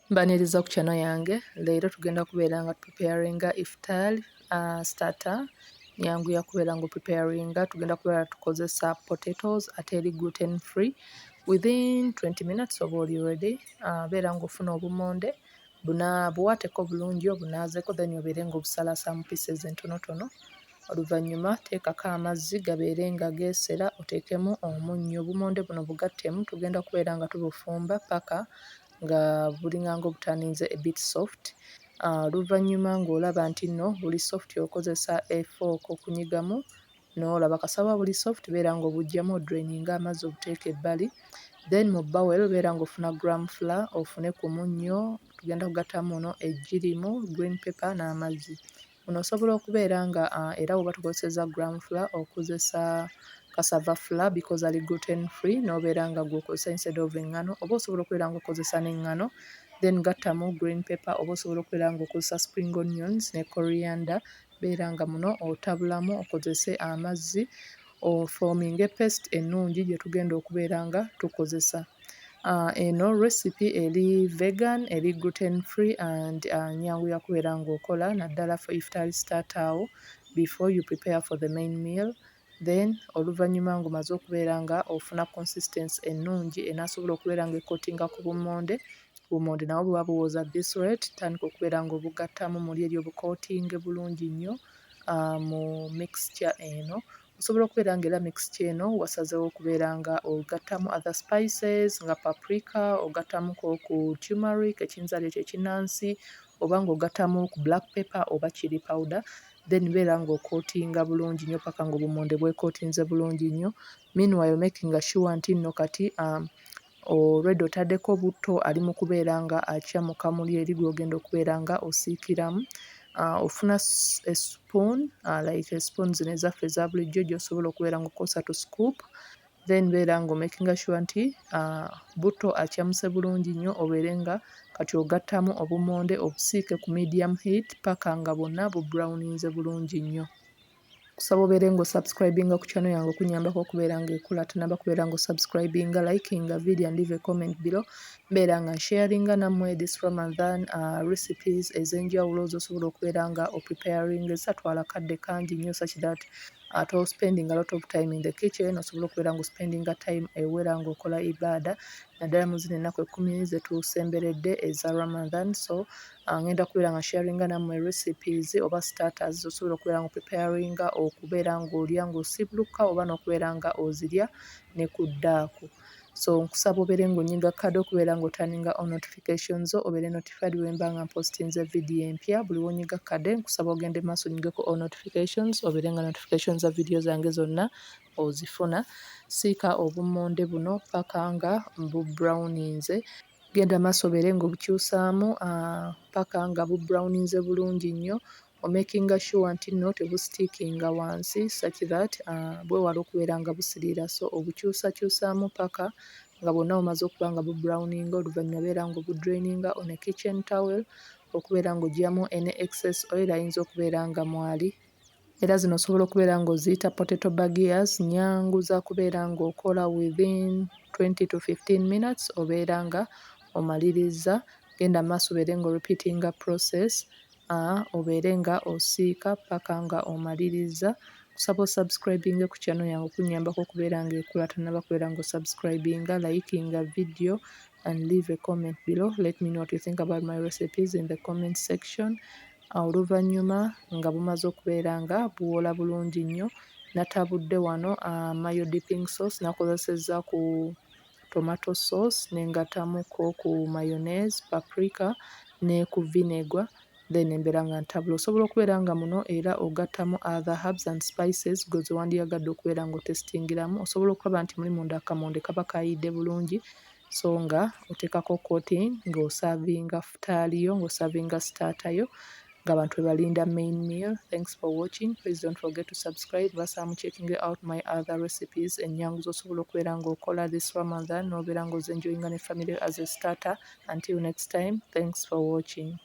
Mbaniriza ku channel yange. Leero tugenda kubeera nga preparinga iftar starter. Nyangu ya kubeera nga preparinga. Tugenda kubeera tukozesa potatoes ate eri gluten free. Within 20 minutes oba oli ready. Beera nga ofuna obumonde buwaateko bulungi obunaazeko then obeere nga obusalasa mu pieces entonotono. Oluvannyuma teekako amazzi gabeere nga geesera, oteekemu omunnyo. Obumonde buno bugattemu, tugenda kubeera nga tubufumba paka nga bulinganga obutandinze a bit soft. Oluvannyuma ng'olaba nti nno buli soft okozesa fork okunyigamu, n'olaba kasaba buli soft beera nga obuggyamu odraininga amazzi obuteeka ebbali. Then mu bowel beera ng'ofuna gram flour, ofune ku munnyo, tugenda kugattamu muno ejjirimu, green pepper n'amazzi. Buno osobola okubeera nga era bw'oba tukozesezza gram flour okozesa cassava flour because ali gluten free n'obeera nga gw'okozesa instead of eŋŋano, oba osobola okubeera ng'okozesa n'eŋŋano. Then gattamu green pepper oba osobola okubeera ng'okozesa spring onions ne coriander. Beera nga muno otabulamu okozese amazzi ofoominge paste ennungi gye tugenda okubeera nga tukozesa. Eno recipe eri vegan, eri gluten free and nyangu ya kubeera ng'okola naddala for iftar starter awo before you prepare for the main meal. Then oluvannyuma ng'omaze okubeera nga ofuna consistency ennungi enaasobola okubeera ng'ekootinga ku bumonde. Obumonde nabwo buba buwoza this rate, tandika okubeera ng'obugattamu muli eri obukootinge bulungi nnyo mu mixture eno. Osobola okubeera nga era mixture eno wasazeewo okubeera nga ogattamu other spices nga paprika, ogattamuko ku turmeric ekiyinza leeta ekinnansi, oba ng'ogattamu ku black pepper oba chili powder. Then beera ng'okootinga bulungi nnyo paka ng'obumonde bwekootinze bulungi nnyo. Meanwhile making sure nti nno kati already otaddeko butto ali mu kubeera nga akyamuka muli eri gw'ogenda okubeera nga osiikiramu. Ofuna a spoon, like spoon zino ezaffe eza bulijjo gy'osobola okubeera ng'okozesa to scoop. Then beera ng'omakinga sure nti butto akyamuse bulungi nnyo, obeere nga kati ogattamu obumonde obusiike ku medium heat paka nga bwonna bubrowninze bulungi nnyo. Kusaba obeere ng'osubscribinga ku channel yange okunyambako okubeera ng'ekula, tanaba kubeera ng'osubscribinga, likinga video and leave a comment below. Mbeera nga sharinga nammwe this Ramadan recipes ez'enjawulo z'osobola okubeera nga opreparing ezisatwala kadde kangi nnyo such that spending a lot of time in the kitchen. Osobola okubeera ng'ospendinga time ewera ng'okola ibaada naddala mu zino ennaku 10 ze tusemberedde eza Ramadan. So ngenda kubeera nga sharinga nammwe recipes oba starters z'osobola okubeera ng'opreparinga okubeera ng'olya ng'osibuluka oba n'okubeera nga ozirya ne ku ddaaku. So nkusaba obeere ng'onyiga kade okubeera ng'otaninga on notifications obeere notified bwe mba nga mpostinze video empya. Buli wonyiga kade nkusaba ogende maaso onyigeko on notifications obeere nga notifications za video zange zonna ozifuna. Siika obumonde buno paka nga bubrowninze. Genda maaso obeere ng'obukyusaamu paka nga bubrowninze bulungi nnyo. Omakinga sure nti nno tebusitiikinga wansi such that bwewala okubeera nga busiriira. So obukyusakyusaamu paka nga bwonna bumaze okuba nga bubrowninga. Oluvannyuma beera ng'obudraininga on a kitchen towel okubeera ng'oggyamu any excess oil ayinza okubeera nga mwali. Era zino osobola okubeera ng'oziyita potato bagiyas, nyangu za kubeera ng'okola within 20 to 15 minutes obeera nga omaliriza. Genda maaso obeere ng'orepeatinga process obeere nga osiika paka nga omaliriza. Kusaba osubscribinga ku channel yange okunyambako okubeera ng'ekula, tanaba kubeera ng'osubscribinga, likinga video and leave a comment below. Let me know what you think about my recipes in the comment section. Oluvannyuma nga bumaze okubeera nga buwola bulungi nnyo, natabudde wano mayo dipping sauce nakozesezza ku tomato sauce nengattamuko ku mayonnaise, paprika ne ku vinegar. Then embeera nga ntabula. Osobola okubeera nga muno era ogattamu other herbs and spices gwe ze wandiyagadde okubeera ng'otestingiramu. Osobola okulaba nti muli munda akamonde kaba kaayidde bulungi, so nga oteekako coating ng'osaavinga futaaliyo, ng'osaavinga starter yo ng'abantu bwe balinda main meal. Thanks for watching. Please don't forget to subscribe. Basamu checking out my other recipes ennyangu z'osobola okubeera ng'okola this Ramadan n'obeera ng'ozenjoyinga ne family as a starter. Until next time, thanks for watching.